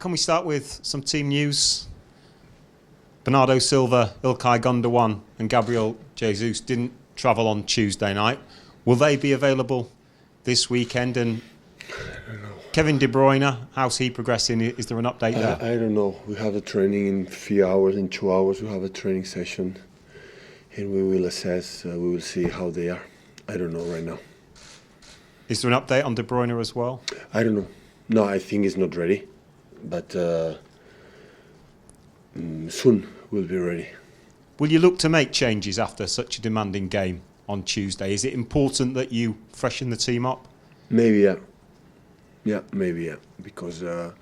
can we start with some team news? Bernardo Silva, Ilkay Gundogan and Gabriel Jesus didn't travel on Tuesday night. Will they be available this weekend? And Kevin De Bruyne, how's he progressing? Is there an update there? I don't know. We have a training in 3 hours. In 2 hours we have a training session. And we will assess, we will see how they are. I don't know right now. Is there an update on De Bruyne as well? I don't know. No, I think he's not ready. But soon we'll be ready. Will you look to make changes after such a demanding game on Tuesday? Is it important that you freshen the team up? Maybe, yeah. Yeah, maybe, yeah. Because it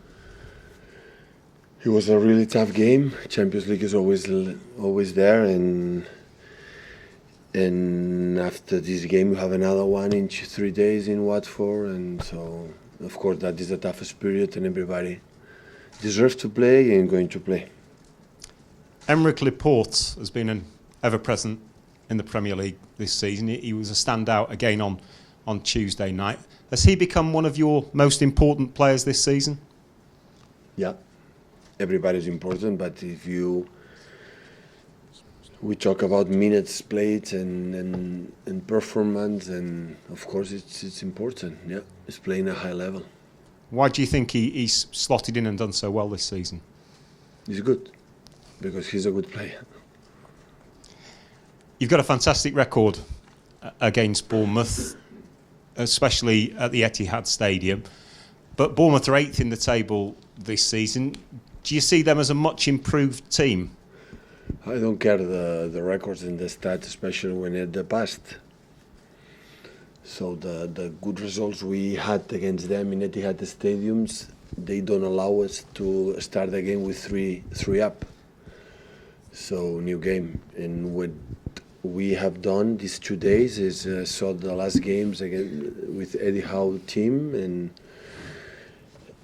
was a really tough game. Champions League is always there, and after this game we have another one in 3 days in Watford, and so of course that is the toughest period, and everybody deserves to play and going to play. Emerick Laporte has been an ever-present in the Premier League this season. He was a standout again on Tuesday night. Has he become one of your most important players this season? Yeah, everybody's important, but we talk about minutes played and performance, and of course it's important. Yeah, he's playing a high level. Why do you think he's slotted in and done so well this season? He's good, because he's a good player. You've got a fantastic record against Bournemouth, especially at the Etihad Stadium. But Bournemouth are 8th in the table this season. Do you see them as a much improved team? I don't care the records and the stats, especially when in the past. So the good results we had against them in Etihad stadiums, they don't allow us to start the game with three up. So new game, and what we have done these 2 days is saw the last games again with Eddie Howe team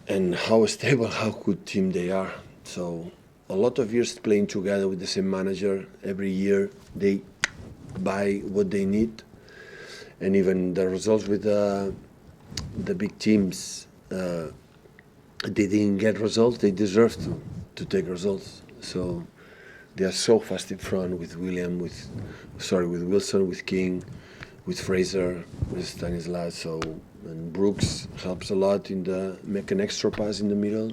and how stable, how good team they are. So a lot of years playing together with the same manager. Every year they buy what they need, and even the results with the big teams, they didn't get results. They deserve to take results. So they are so fast in front with Wilson, with King, with Fraser, with Stanislas. So and Brooks helps a lot make an extra pass in the middle.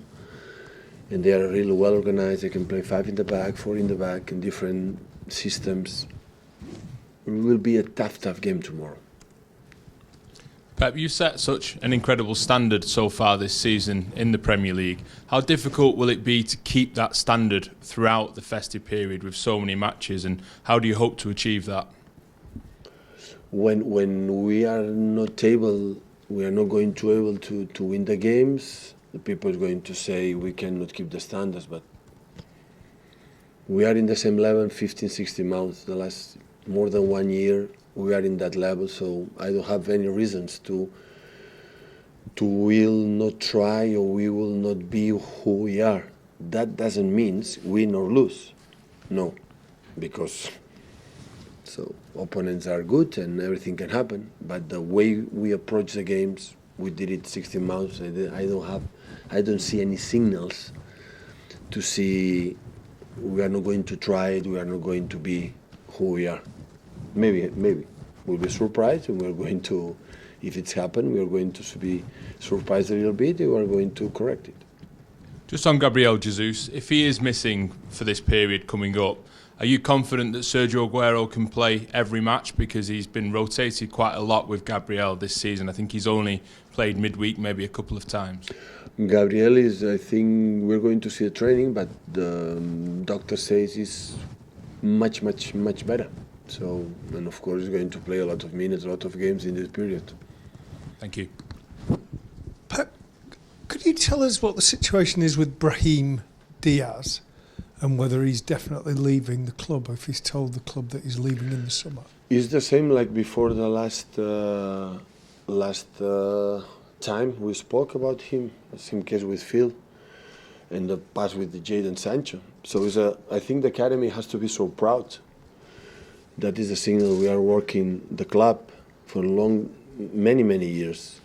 And they are really well organized. They can play 5 in the back, 4 in the back, in different systems. It will be a tough game tomorrow. Pep, you set such an incredible standard so far this season in the Premier League. How difficult will it be to keep that standard throughout the festive period with so many matches, and how do you hope to achieve that? When we are not going to able to win the games, the people are going to say we cannot keep the standards, but we are in the same level 15, 16 months. The last more than 1 year, we are in that level, so I don't have any reasons to will not try, or we will not be who we are. That doesn't mean win or lose. No, because so opponents are good and everything can happen, but the way we approach the games, we did it 16 months. I don't see any signals to see we are not going to try it, we are not going to be who we are. Maybe we'll be surprised, and we're going to, if it's happened, we are going to be surprised a little bit, and we're going to correct it. Just on Gabriel Jesus, if he is missing for this period coming up, are you confident that Sergio Aguero can play every match? Because he's been rotated quite a lot with Gabriel this season. I think he's only played midweek maybe a couple of times. Gabriel I think we're going to see a training, but the doctor says he's much better. So, and of course he's going to play a lot of minutes, a lot of games in this period. Thank you. Pep, could you tell us what the situation is with Brahim Diaz, and whether he's definitely leaving the club, if he's told the club that he's leaving in the summer? It's the same like before the last time we spoke about him. Same case with Phil, and the pass with the Jadon Sancho. So I think the academy has to be so proud. That is a signal we are working the club for many years,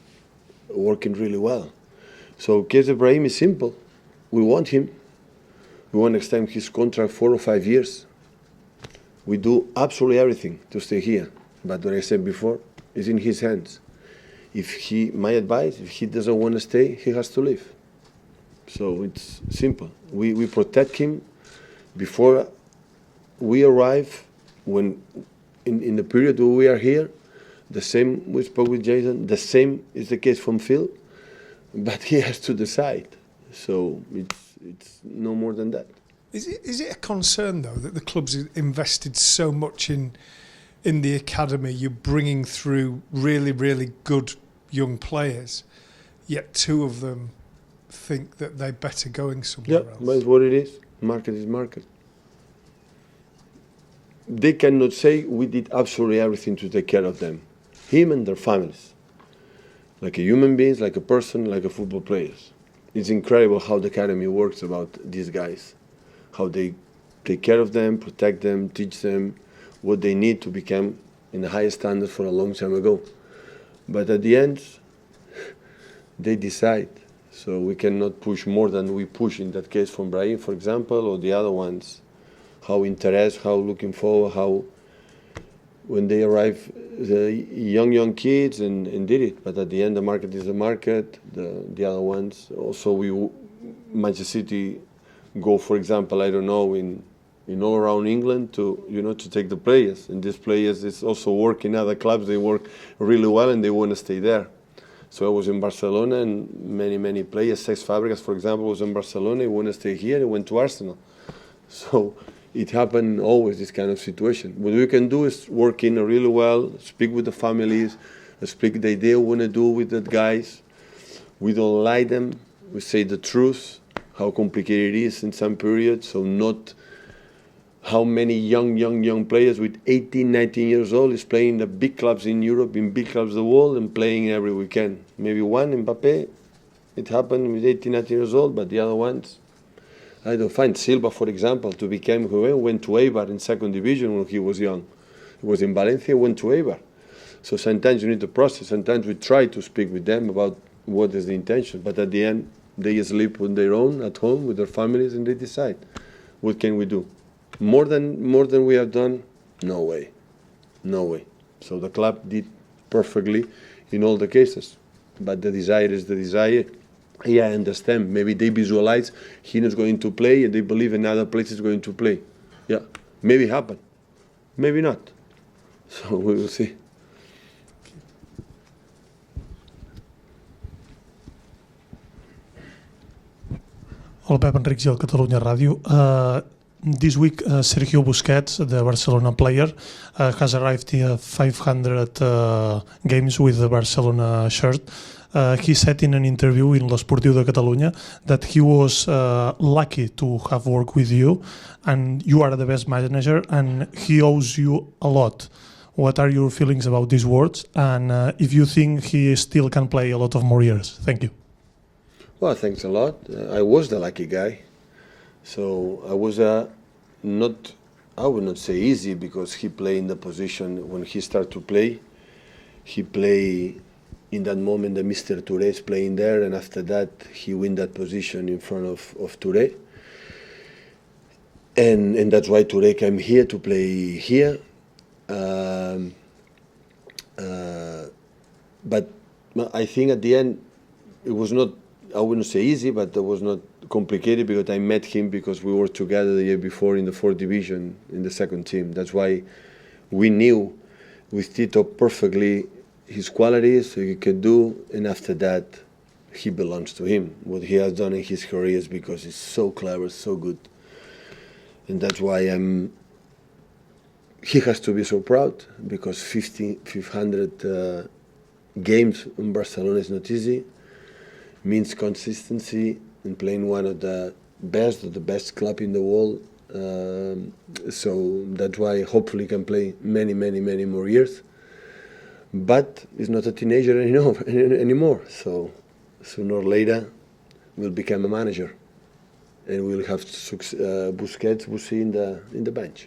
working really well. So case of Brahim is simple. we want him. We want to extend his contract 4 or 5 years. We do absolutely everything to stay here. But what I said before is in his hands. My advice, if he doesn't want to stay, he has to leave. So it's simple. We protect him before we arrive. When in the period where we are here, the same we spoke with Jason. The same is the case from Phil, but he has to decide. So it's no more than that. Is it a concern though that the club's invested so much in the academy? You're bringing through really, really good young players, yet 2 of them think that they're better going somewhere else. But it's what it is. Market is market. They cannot say we did absolutely everything to take care of them, him and their families, like a human beings, like a person, like a football players. It's incredible how the academy works about these guys, how they take care of them, protect them, teach them what they need to become in the highest standard for a long time ago. But at the end, they decide. So we cannot push more than we push in that case from Brahim, for example, or the other ones. How interest, how looking forward, how when they arrive, the young kids and did it. But at the end, the market is the market. The other ones also Manchester City go, for example, I don't know, in all around England to take the players. And these players is also work in other clubs. They work really well and they want to stay there. So I was in Barcelona and many players, Cesc Fabregas, for example, was in Barcelona. He wanted to stay here. He went to Arsenal. So it happened always, this kind of situation. What we can do is work in really well, speak with the families, speak the idea we want to do with the guys. We don't lie them. We say the truth, how complicated it is in some periods. So not how many young players with 18, 19 years old is playing the big clubs in Europe, in big clubs of the world, and playing every weekend. Maybe one, Mbappe, it happened with 18, 19 years old, but the other ones, I don't find Silva, for example, to become who went to Eibar in second division when he was young. He was in Valencia, went to Eibar. So sometimes you need the process. Sometimes we try to speak with them about what is the intention, but at the end, they sleep on their own at home with their families and they decide, what can we do? More than we have done? No way. So the club did perfectly in all the cases. But the desire is the desire. Yeah, I understand. Maybe they visualize he is going to play and they believe another place is going to play. Yeah, maybe happen. Maybe not. So we will see. Hola, Pep, Enric Gil, Catalunya Ràdio. This week, Sergio Busquets, the Barcelona player, has arrived at 500 games with the Barcelona shirt. He said in an interview in l'Esportiu de Catalunya that he was lucky to have worked with you and you are the best manager and he owes you a lot. What are your feelings about these words and if you think he still can play a lot of more years? Thank you. Well, thanks a lot. I was the lucky guy. So I was I would not say easy because he played in the position when he started to play. He played in that moment that Mr. Touré is playing there, and after that he win that position in front of Touré. And that's why Touré came here to play here. But I think at the end it was not, I wouldn't say easy, but it was not complicated because I met him because we were together the year before in the 4th division in the second team. That's why we knew with Tito perfectly his qualities, what he could do, and after that he belongs to him. What he has done in his career is because he's so clever, so good. And that's why he has to be so proud because 500 games in Barcelona is not easy. Means consistency in playing one of the best club in the world. So that's why hopefully he can play many more years. But he's not a teenager anymore. So sooner or later will become a manager, and we'll have Busquets, we'll see in the bench.